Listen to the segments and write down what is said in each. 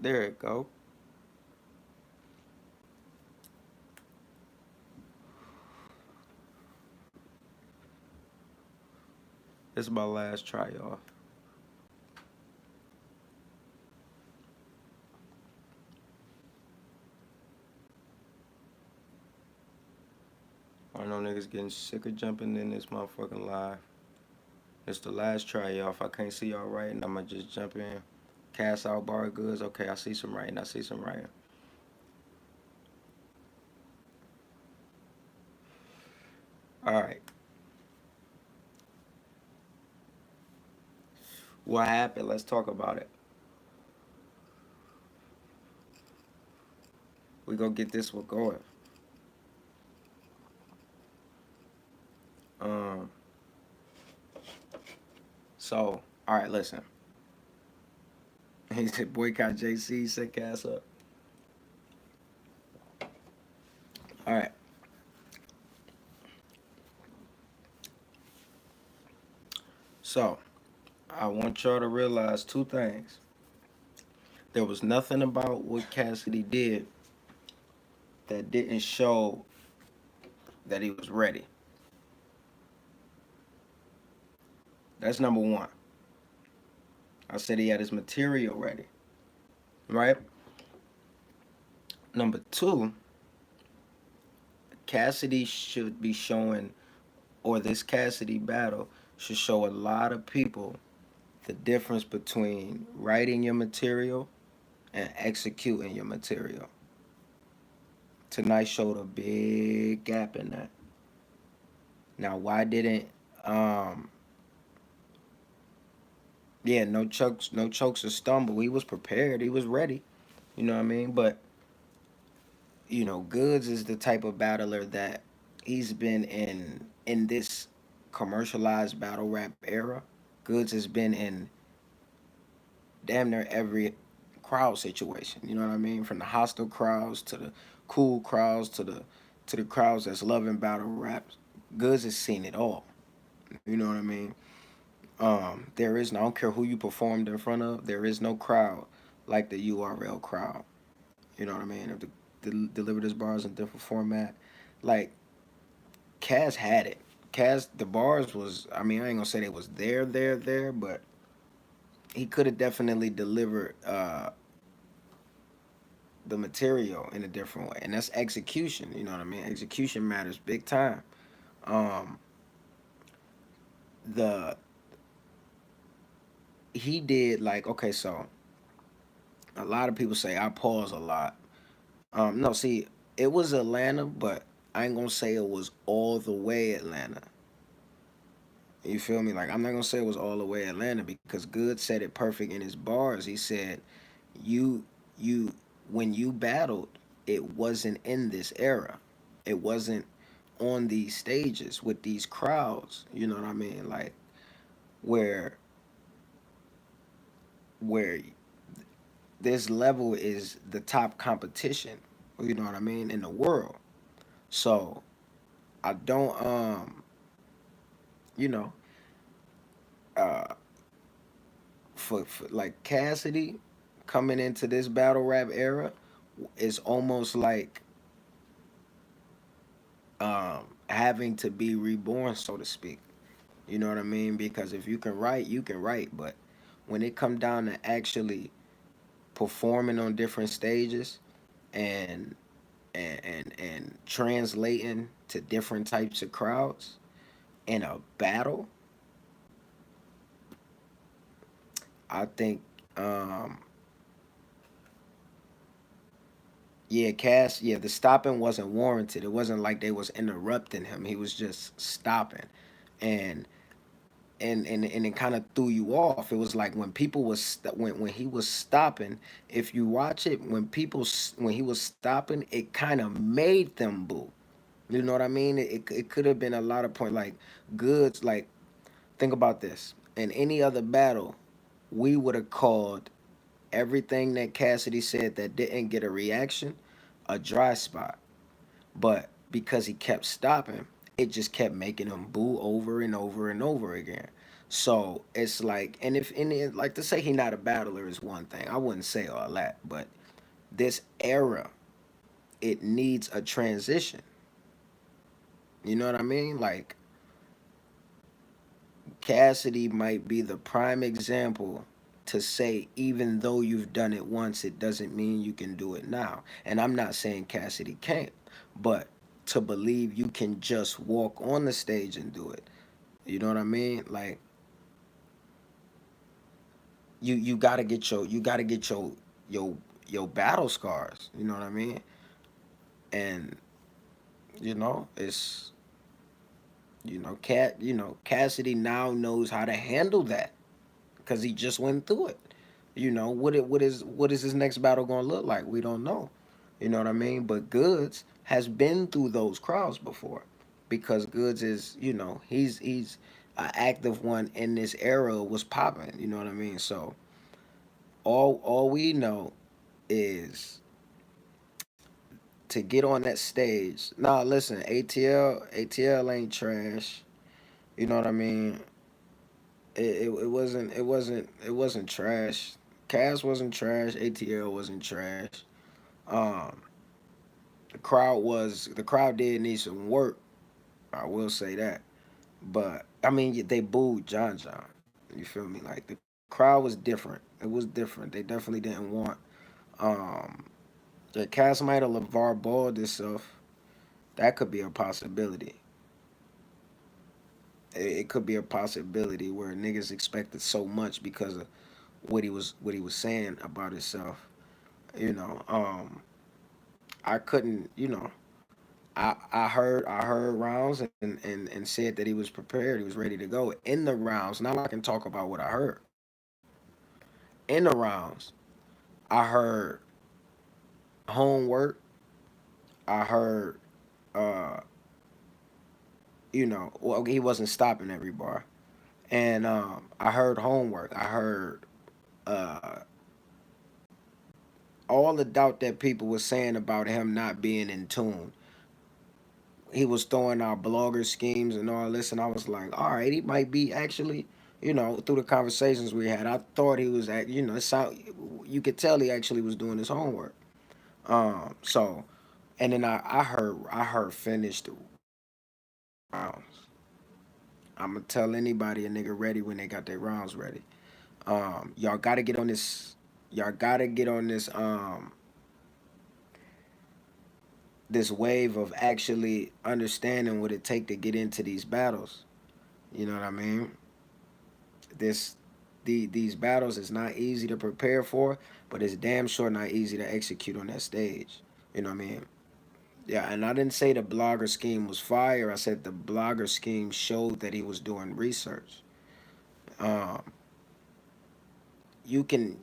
There it go. This is my last try, y'all. I know niggas getting sick of jumping in this motherfucking live. It's the last try, y'all. If I can't see y'all writing, I'ma just jump in. Cast out bar goods. Okay, I see some writing. I see some writing. All right. What happened? Let's talk about it. We gonna get this one going. Um. So, all right. Listen. He said boycott JC. Set Cass up. All right. So, I want y'all to realize two things. There was nothing about what Cassidy did that didn't show that he was ready. That's number one. I said he had his material ready, right? Number two, Cassidy should be showing, or this Cassidy battle should show a lot of people the difference between writing your material and executing your material. Tonight showed a big gap in that. Now, why didn't um yeah, no chokes or stumble. He was prepared. He was ready. You know what I mean? But Goodz is the type of battler that he's been in this commercialized battle rap era. Goodz has been in damn near every crowd situation. You know what I mean? From the hostile crowds to the cool crowds to the crowds that's loving battle raps. Goodz has seen it all. You know what I mean? There is no, I don't care who you performed in front of. There is no crowd like the URL crowd. You know what I mean? If delivered his bars in different format, like Cass had it. Cass, the bars was. I mean, I ain't gonna say they was there, but he could have definitely delivered the material in a different way, and that's execution. You know what I mean? Execution matters big time. Um, the he did like okay, so a lot of people say I pause a lot. No, see, it was Atlanta, but I ain't gonna say it was all the way Atlanta. You feel me? Like I'm not gonna say it was all the way Atlanta because Good said it perfect in his bars. He said, "You, you, when you battled, it wasn't in this era. It wasn't on these stages with these crowds. You know what I mean? Like where where this level is the top competition. You know what I mean in the world. So I don't you know uh for like Cassidy coming into this battle rap era is almost like having to be reborn, so to speak. You know what I mean? Because if you can write, you can write, but when it come down to actually performing on different stages and and translating to different types of crowds in a battle, I think um yeah, Cass, yeah, the stopping wasn't warranted. It wasn't like they was interrupting him. He was just stopping. And and it kind of threw you off. It was like when people was when he was stopping, if you watch it, when he was stopping, it kind of made them boo. You know what I mean? It could have been a lot of point like Goods like think about this. In any other battle, we would have called everything that Cassidy said that didn't get a reaction a dry spot. But because he kept stopping, it just kept making him boo over and over and over again. So it's like, and if and it, like to say he not a battler is one thing. I wouldn't say all that, but this era, it needs a transition. You know what I mean? Like Cassidy might be the prime example to say, even though you've done it once, it doesn't mean you can do it now. And I'm not saying Cassidy can't, but to believe you can just walk on the stage and do it. You know what I mean? Like you gotta get your your battle scars. You know what I mean? And it's Cassidy now knows how to handle that because he just went through it. What is his next battle gonna look like? We don't know. You know what I mean? But Goods has been through those crowds before, because Goods is he's an active one in this era was popping. You know what I mean? So all we know is to get on that stage. Nah, listen, ATL ain't trash. You know what I mean? It wasn't trash. Cass wasn't trash. ATL wasn't trash. Um, the crowd did need some work. I will say that. But I mean, they booed John John. You feel me? Like the crowd was different. It was different. They definitely didn't want um the Cass might have LeVar Ball this stuff. That could be a possibility. It could be a possibility where niggas expected so much because of what he was saying about himself. You know, I couldn't. I heard rounds and said that he was prepared. He was ready to go in the rounds. Now I can talk about what I heard in the rounds. I heard homework. I heard, uh, well, he wasn't stopping every bar, and I heard homework. I heard uh, all the doubt that people were saying about him not being in tune. He was throwing out blogger schemes and all this, and I was like, all right, he might be actually, through the conversations we had, I thought he was, you could tell he actually was doing his homework. So, and then I heard finished rounds. I'm gonna tell anybody a nigga ready when they got their rounds ready. Y'all gotta get on this. Y'all gotta get on this wave of actually understanding what it take to get into these battles. You know what I mean? This these battles is not easy to prepare for, but it's damn sure not easy to execute on that stage. You know what I mean? Yeah, and I didn't say the blogger scheme was fire. I said the blogger scheme showed that he was doing research. Um, you can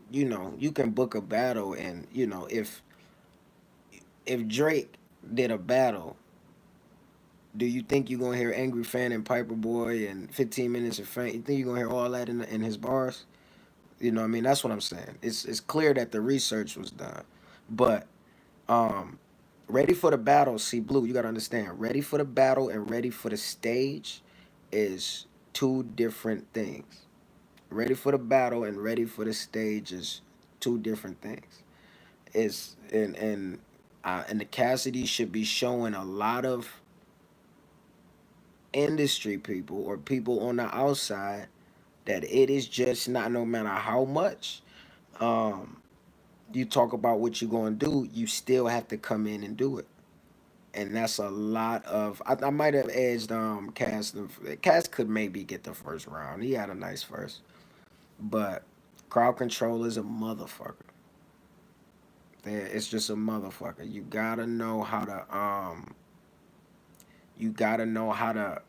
book a battle, and if Drake did a battle, do you think you're gonna hear Angry Fan and Piper Boy and 15 Minutes of Fame? You think you're gonna hear all that in his bars? You know what I mean? That's what I'm saying. It's clear that the research was done. But um ready for the battle, see Blue, you gotta understand, ready for the battle and ready for the stage is two different things. Ready for the battle and ready for the stage is two different things. It's and the Cassidy should be showing a lot of industry people or people on the outside that it is just not, no matter how much um you talk about what you're going to do, you still have to come in and do it. And that's a lot of. I might have edged Cass. Cass could maybe get the first round. He had a nice first, but crowd control is a motherfucker. It's just a motherfucker. You gotta know how to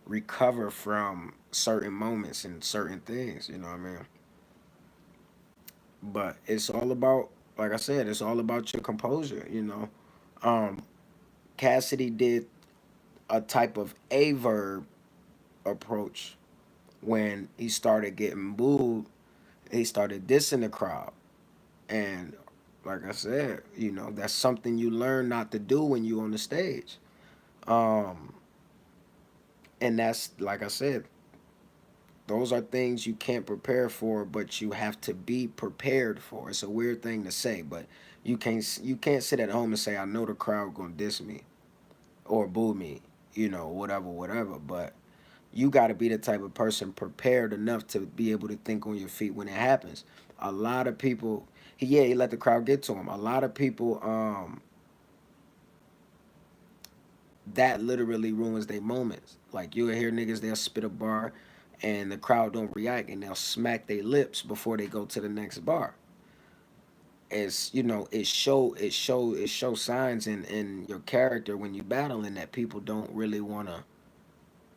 recover from certain moments and certain things. You know what I mean? But it's all about, like I said, it's all about your composure. Um, Cassidy did a type of a verb approach when he started getting booed. He started dissing the crowd, and like I said, that's something you learn not to do when you on the stage. Um, and that's like I said, Those are things you can't prepare for, but you have to be prepared for. It's a weird thing to say, but you can't sit at home and say, I know the crowd gonna diss me or boo me, whatever, whatever. But you got to be the type of person prepared enough to be able to think on your feet when it happens. A lot of people, yeah, he let the crowd get to him. A lot of people, that literally ruins their moments. Like you'll hear niggas, they'll spit a bar, and the crowd don't react, and they'll smack their lips before they go to the next bar. It's it show signs in your character when you battling that people don't really wanna.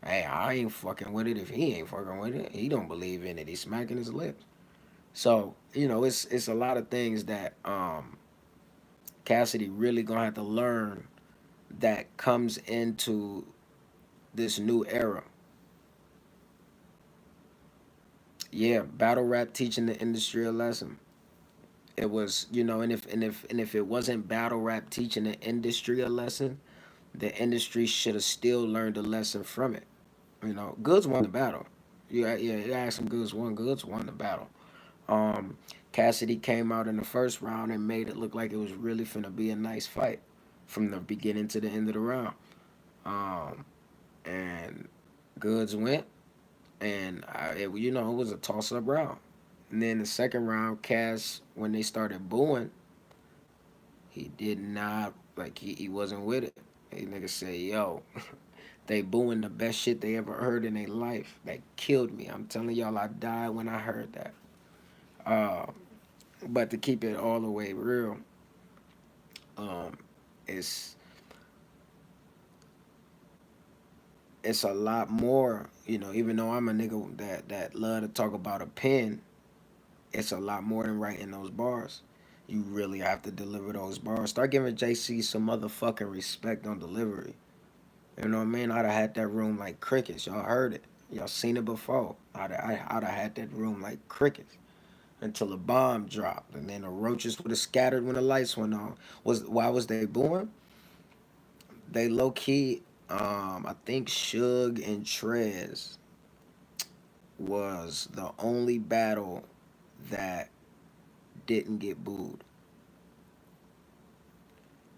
Hey, I ain't fucking with it if he ain't fucking with it. He don't believe in it. He's smacking his lips. So it's a lot of things that Cassidy really gonna have to learn that comes into this new era. Yeah, battle rap teaching the industry a lesson. It was, and if it wasn't battle rap teaching the industry a lesson, the industry should have still learned a lesson from it. Goods won the battle. Yeah, you ask him, Goods won the battle. Um, Cassidy came out in the first round and made it look like it was really finna be a nice fight from the beginning to the end of the round. Um, and Goods went, and it was a toss up round. And then the second round, Cass, when they started booing, he did not like he wasn't with it. He nigga said, "Yo, they booing the best shit they ever heard in their life. That killed me. I'm telling y'all, I died when I heard that." Uh, but to keep it all the way real, um, it's it's a lot more. Even though I'm a nigga that love to talk about a pen, it's a lot more than writing those bars. You really have to deliver those bars. Start giving JC some motherfucking respect on delivery. You know what I mean? I'd have had that room like crickets. Y'all heard it. Y'all seen it before. I'd have had that room like crickets until a bomb dropped, and then the roaches would have scattered when the lights went on. Why was they booing? They low key. I think Suge and Trez was the only battle that didn't get booed.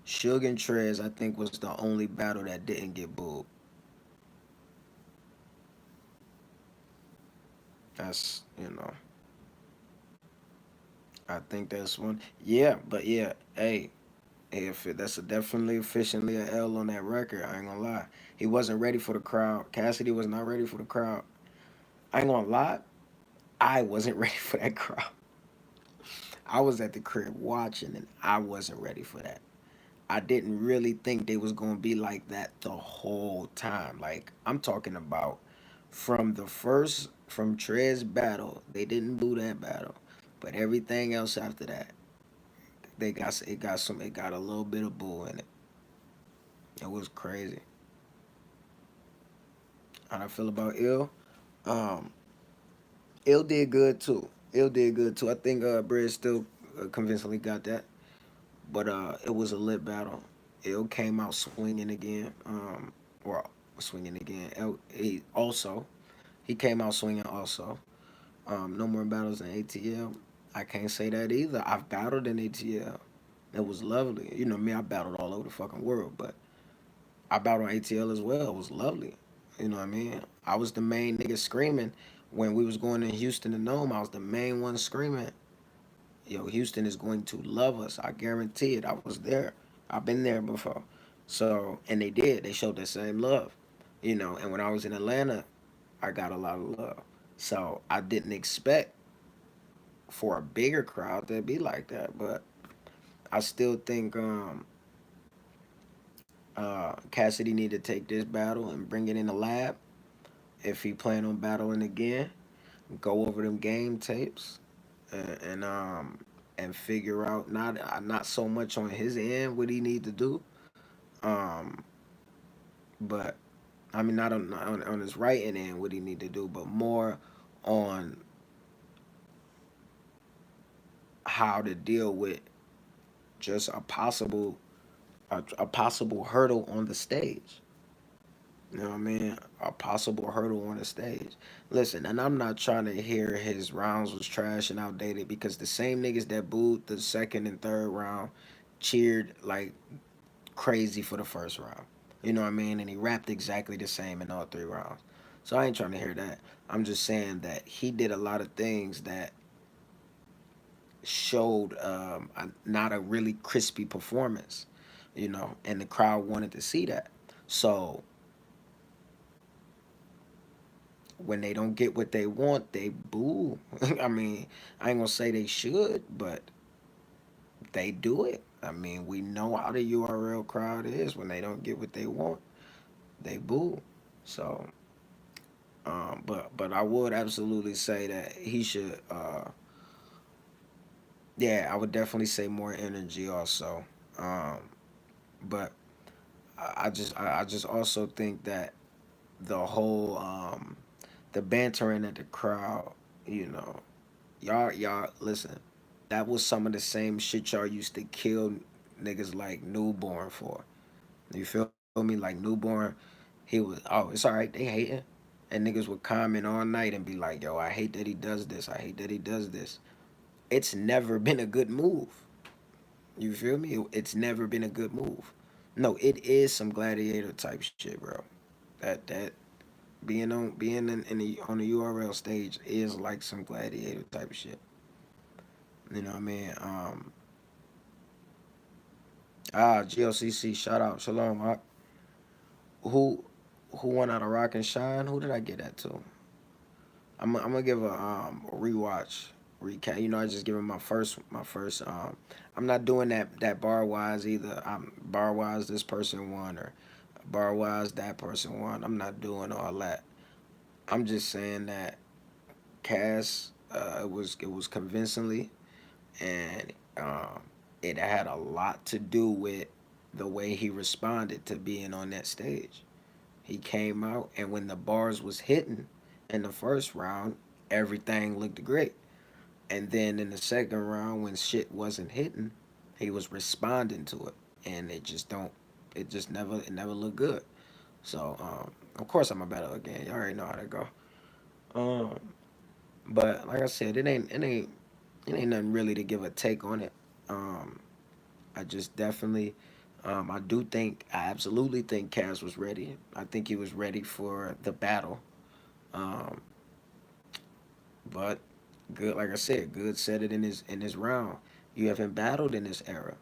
Suge and Trez, I think, was the only battle that didn't get booed. That's I think that's one. Yeah, but yeah, hey, if that's definitely officially a L on that record, I ain't gonna lie. He wasn't ready for the crowd. Cassidy was not ready for the crowd. I ain't gonna lie, I wasn't ready for that crowd. I was at the crib watching, and I wasn't ready for that. I didn't really think they was gonna be like that the whole time. Like I'm talking about from Trez battle, they didn't boo that battle, but everything else after that, it got a little bit of boo in it. It was crazy. How I feel about Ill? Um, Ill did good too. Ill did good too. I think Bridge still convincingly got that, but it was a lit battle. Ill came out swinging again. Or swinging again. He came out swinging also. No more battles in ATL. I can't say that either. I've battled in ATL. It was lovely. You know me, I battled all over the fucking world, but I battled on ATL as well. It was lovely. You know what I mean? I was the main nigga screaming when we was going to Houston and Nome. I was the main one screaming, "Yo, Houston is going to love us. I guarantee it." I was there. I've been there before. So, and they did. They showed the same love. And when I was in Atlanta, I got a lot of love. So I didn't expect for a bigger crowd to be like that, but I still think Cassidy need to take this battle and bring it in the lab if he plan on battling again. Go over them game tapes and figure out not so much on his end what he need to do, um, but I mean not on his writing end what he need to do, but more on how to deal with just a possible hurdle on the stage. You know what I mean? A possible hurdle on the stage. Listen, and I'm not trying to hear his rounds was trash and outdated because the same niggas that booed the second and third round cheered like crazy for the first round. You know what I mean? And he rapped exactly the same in all three rounds. So I ain't trying to hear that. I'm just saying that he did a lot of things that showed not a really crispy performance, you know, and the crowd wanted to see that. So when they don't get what they want, they boo. I mean, I ain't gonna say they should, but they do it. I mean, we know how the URL crowd is. When they don't get what they want, they boo. So, but I would absolutely say that he should. Yeah, I would definitely say more energy also. Um, but I just also think that the whole the bantering at the crowd, you know, y'all listen. That was some of the same shit y'all used to kill niggas like Newborn for. You feel me? Like Newborn, he was, oh, it's all right. They hating, and niggas would comment all night and be like, yo, I hate that he does this. I hate that he does this. It's never been a good move. You feel me? It's never been a good move. No, it is some gladiator type shit, bro. That being in the on the URL stage is like some gladiator type shit. You know what I mean? GLCC, shout out, shalom. Who who won out of Rock and Shine? Who did I get that to? I'm gonna give a rewatch recap. You know, I just give him my first. I'm not doing that bar wise either. I'm bar wise this person won or bar wise that person won. I'm not doing all that. I'm just saying that Cass it was convincingly, and it had a lot to do with the way he responded to being on that stage. He came out, and when the bars was hitting in the first round, everything looked great. And then in the second round, when shit wasn't hitting, he was responding to it, and it never looked good. So of course I'm a battle again. You already know how to go. Um, but like I said, it ain't nothing really to give a take on it. Um, I just definitely, I absolutely think Kaz was ready. I think he was ready for the battle. Um, but good, like I said, good said it in his round. You haven't battled in this era,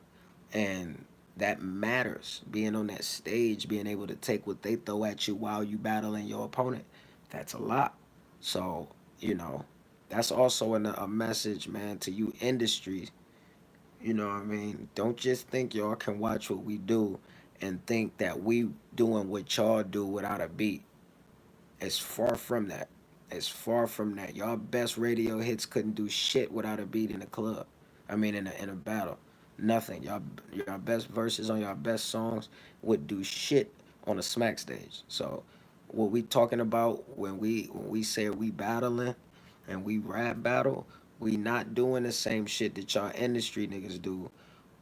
and that matters. Being on that stage, being able to take what they throw at you while you battling your opponent, that's a lot. So you know, that's also a message, man, to you industry. You know what I mean? Don't just think y'all can watch what we do and think that we doing what y'all do without a beat. It's far from that. It's far from that. Y'all best radio hits couldn't do shit without a beat in a club. I mean, in a battle, nothing. Y'all best verses on y'all best songs would do shit on a smack stage. So, what we talking about when we say we battling and we rap battle, we not doing the same shit that y'all industry niggas do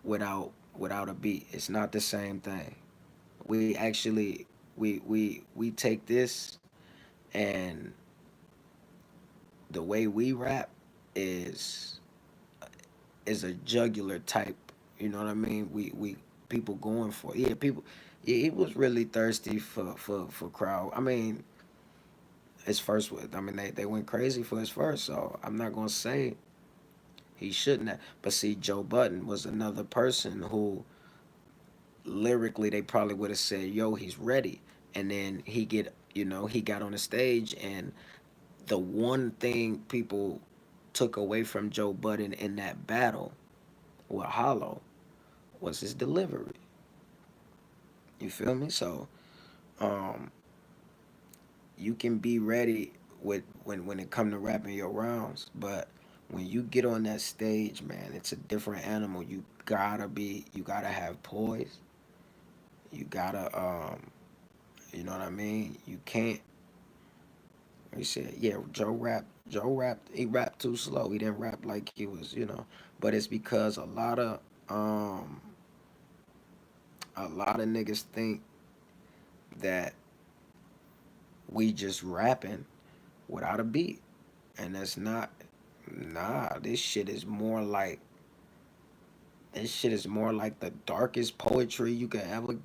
without a beat. It's not the same thing. We actually we take this, and the way we rap is is a jugular type. You know what I mean? We people going for it. Yeah, people. Yeah, he was really thirsty for crowd. I mean, his first was. I mean, they went crazy for his first. So I'm not gonna say he shouldn't have. But see, Joe Budden was another person who lyrically they probably would have said, "Yo, he's ready," and then he got on the stage, and the one thing people took away from Joe Budden in that battle with Hollow was his delivery. You feel me? So um, you can be ready with when it come to rapping your rounds, but when you get on that stage, man, it's a different animal. You gotta have poise. You gotta you know what I mean? You can't. He said, yeah, he rapped too slow. He didn't rap like he was, but it's because a lot of niggas think that We just rapping without a beat. And that's not, nah, this shit is more like the darkest poetry you could ever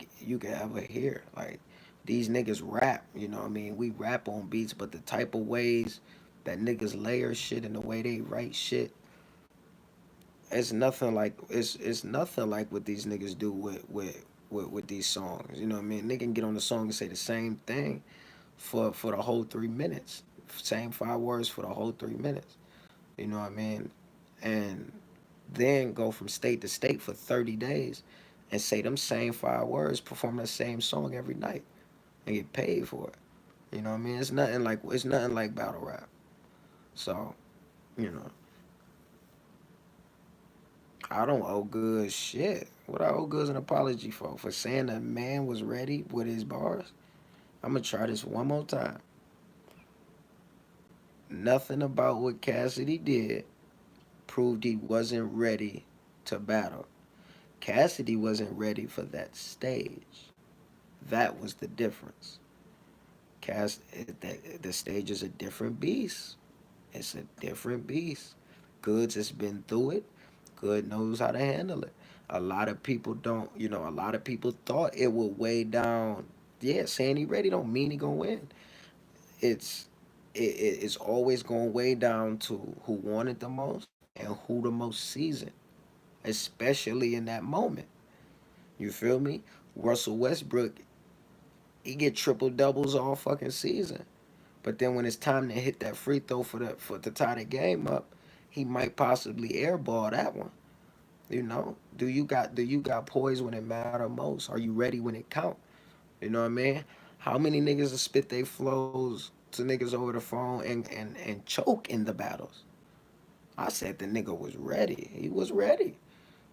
hear. Like these niggas rap, you know what I mean? We rap on beats, but the type of ways that niggas layer shit and the way they write shit, it's nothing like what these niggas do with these songs. You know what I mean? They can get on the song and say the same thing for the whole 3 minutes. Same 5 words for the whole 3 minutes. You know what I mean? And then go from state to state for 30 days and say them same 5 words, perform that same song every night and get paid for it. You know what I mean? It's nothing like battle rap. So, you know, I don't owe good shit. What I owe Goodz an apology for? For saying that man was ready with his bars? I'm gonna try this one more time. Nothing about what Cassidy did proved he wasn't ready to battle. Cassidy wasn't ready for that stage. That was the difference. The stage is a different beast. It's a different beast. Goodz has been through it. Good knows how to handle it. A lot of people don't, a lot of people thought it would weigh down. Yeah, saying he ready don't mean he gonna win. It's it's always gonna weigh down to who wanted the most and who the most seasoned, especially in that moment. You feel me? Russell Westbrook, he get triple doubles all fucking season. But then when it's time to hit that free throw for to tie the game up, he might possibly airball that one. You know, do you got poise when it matter most? Are you ready when it count? You know what I mean? How many niggas have spit they flows to niggas over the phone and choke in the battles? I said the nigga was ready. He was ready,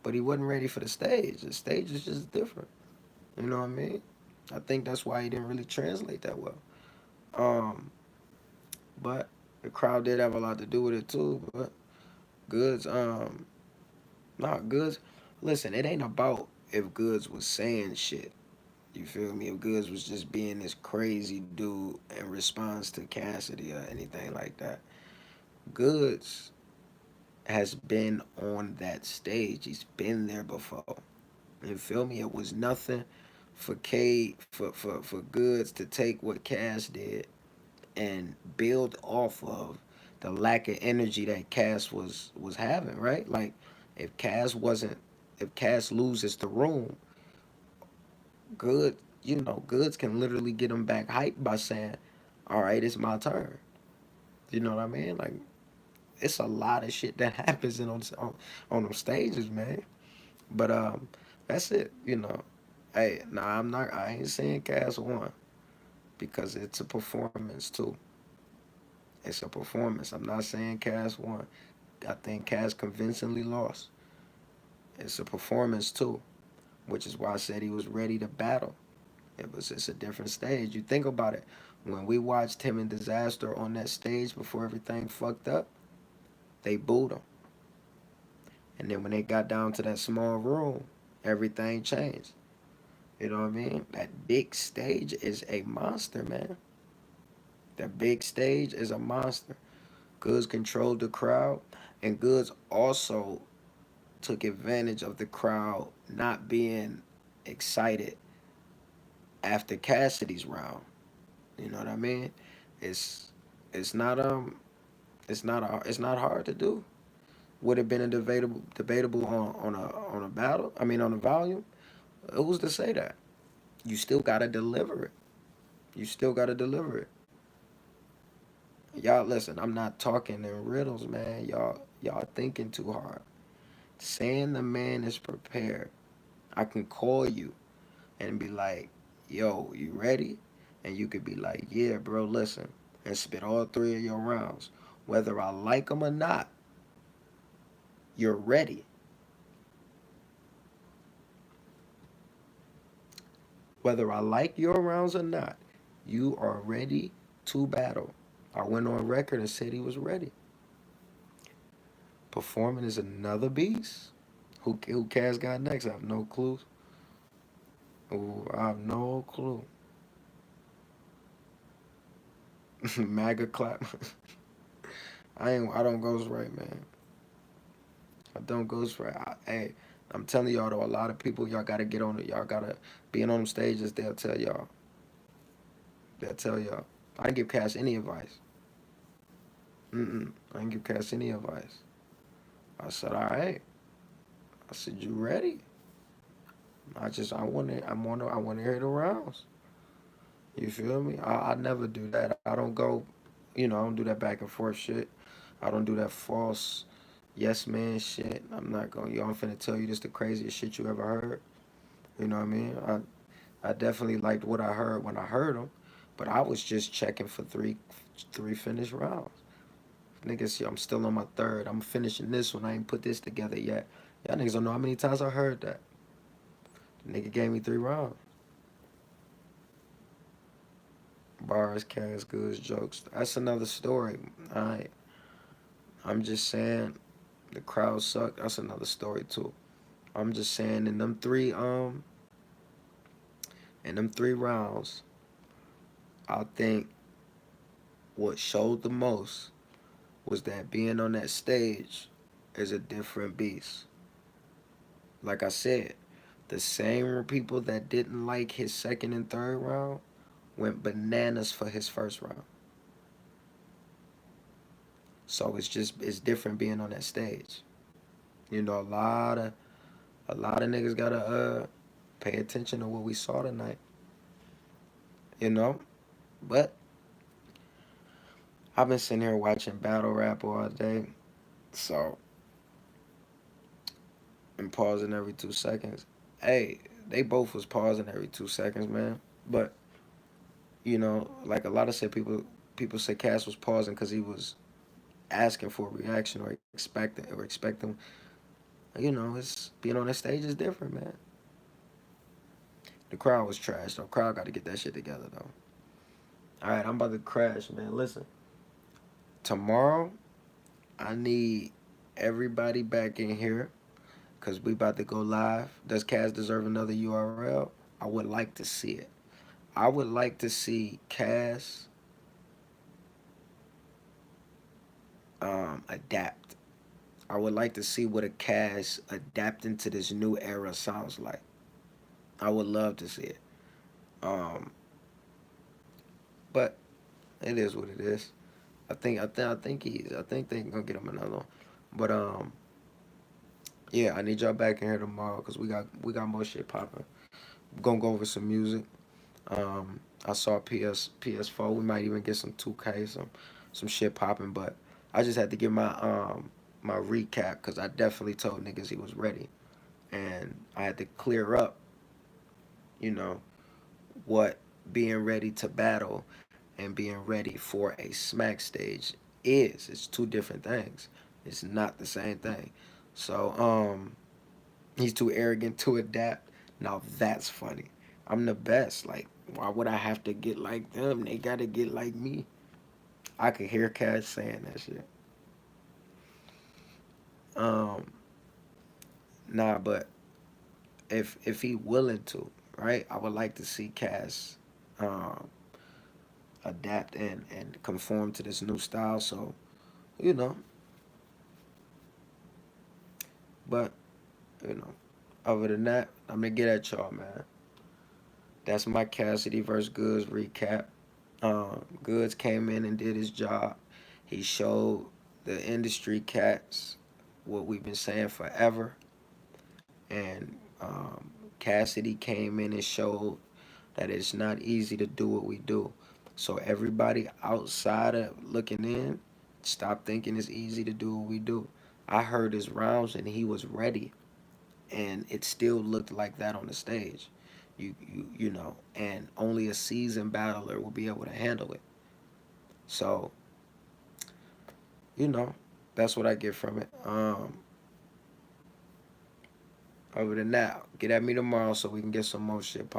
but he wasn't ready for the stage. The stage is just different. You know what I mean? I think that's why he didn't really translate that well. Um, but the crowd did have a lot to do with it too. But Goodz, not Goodz. Listen, it ain't about if Goodz was saying shit. You feel me? If Goodz was just being this crazy dude in response to Cassidy or anything like that. Goodz has been on that stage. He's been there before. You feel me? It was nothing for for Goodz to take what Cass did and build off of the lack of energy that Cass was having, right? Like if Cass wasn't if Cass loses the room, Goods can literally get him back hyped by saying, "All right, it's my turn." You know what I mean? Like it's a lot of shit that happens on them stages, man. But that's it. Hey, nah, I ain't saying Cass won because it's a performance too. It's a performance. I'm not saying Cass won. I think Cass convincingly lost. It's a performance too, which is why I said he was ready to battle. It's a different stage. You think about it. When we watched him in Disaster on that stage before everything fucked up, they booed him. And then when they got down to that small room, everything changed. You know what I mean? That big stage is a monster, man. That big stage is a monster. Goods controlled the crowd, and Goods also took advantage of the crowd not being excited after Cassidy's round. You know what I mean? It's it's not it's not hard to do. Would have been a debatable on a battle. I mean on a volume. Who's to say that? You still gotta deliver it. You still gotta deliver it. Y'all listen. I'm not talking in riddles, man. Y'all thinking too hard. Saying the man is prepared. I can call you and be like, yo, you ready? And you could be like, yeah, bro, listen, and spit all three of your rounds. Whether I like them or not, you're ready. Whether I like your rounds or not, you are ready to battle. I went on record and said he was ready. Performing is another beast. Who Cass got next? I have no clue. Ooh, I have no clue. MAGA clap. I don't ghost right, man. I don't ghost right. Hey, I'm telling y'all though, a lot of people y'all gotta get on it. Y'all gotta being on them stages. They'll tell y'all. They'll tell y'all. I didn't give Cash any advice. I didn't give Cash any advice. I said, all right. I said, you ready? I want to hear the rounds. You feel me? I never do that. I don't go, I don't do that back and forth shit. I don't do that false yes man shit. I'm not going, I'm finna tell you this the craziest shit you ever heard. You know what I mean? I definitely liked what I heard when I heard them, but I was just checking for three finished rounds. Niggas, see, I'm still on my third. I'm finishing this one. I ain't put this together yet. Y'all niggas don't know how many times I heard that. The nigga gave me 3 rounds. Bars, cash, goods, jokes. That's another story. I I'm just saying the crowd sucked. That's another story too. I'm just saying in them 3 rounds, I think what showed the most was that being on that stage is a different beast. Like I said, the same people that didn't like his second and third round went bananas for his first round. So it's different being on that stage. A lot of niggas gotta pay attention to what we saw tonight. You know, but I've been sitting here watching battle rap all day, so and pausing every 2 seconds. Hey, they both was pausing every 2 seconds, man. But like a lot of said people say Cass was pausing because he was asking for a reaction or expecting. It's being on that stage is different, man. The crowd was trash though. Crowd got to get that shit together though. All right, I'm about to crash, man. Listen, tomorrow I need everybody back in here because we about to go live. Does Cass deserve another URL? I would like to see it. I would like to see Cass adapt. I would like to see what a Cass adapting to this new era sounds like. I would love to see it. Um, but it is what it is. I think they gonna get him another one. But yeah, I need y'all back in here tomorrow because we got more shit popping. We're gonna go over some music. I saw PS4. We might even get some 2K, some shit popping. But I just had to give my recap because I definitely told niggas he was ready, and I had to clear up, you know, what being ready to battle and being ready for a smack stage is. It's two different things. It's not the same thing. So he's too arrogant to adapt. Now that's funny. I'm the best. Like, why would I have to get like them? They gotta get like me. I could hear Cash saying that shit. Um, nah, but if he willing to, right? I would like to see Cass um adapt and conform to this new style. So you know, but you know, other than that, I'm gonna get at y'all, man. That's my Cassidy versus Goodz recap. Goodz came in and did his job. He showed the industry cats what we've been saying forever. And Cassidy came in and showed that it's not easy to do what we do. So everybody outside of looking in, stop thinking it's easy to do what we do. I heard his rounds and he was ready, and it still looked like that on the stage. And only a seasoned battler will be able to handle it. So you know, that's what I get from it. Other than that, get at me tomorrow so we can get some more shit popping.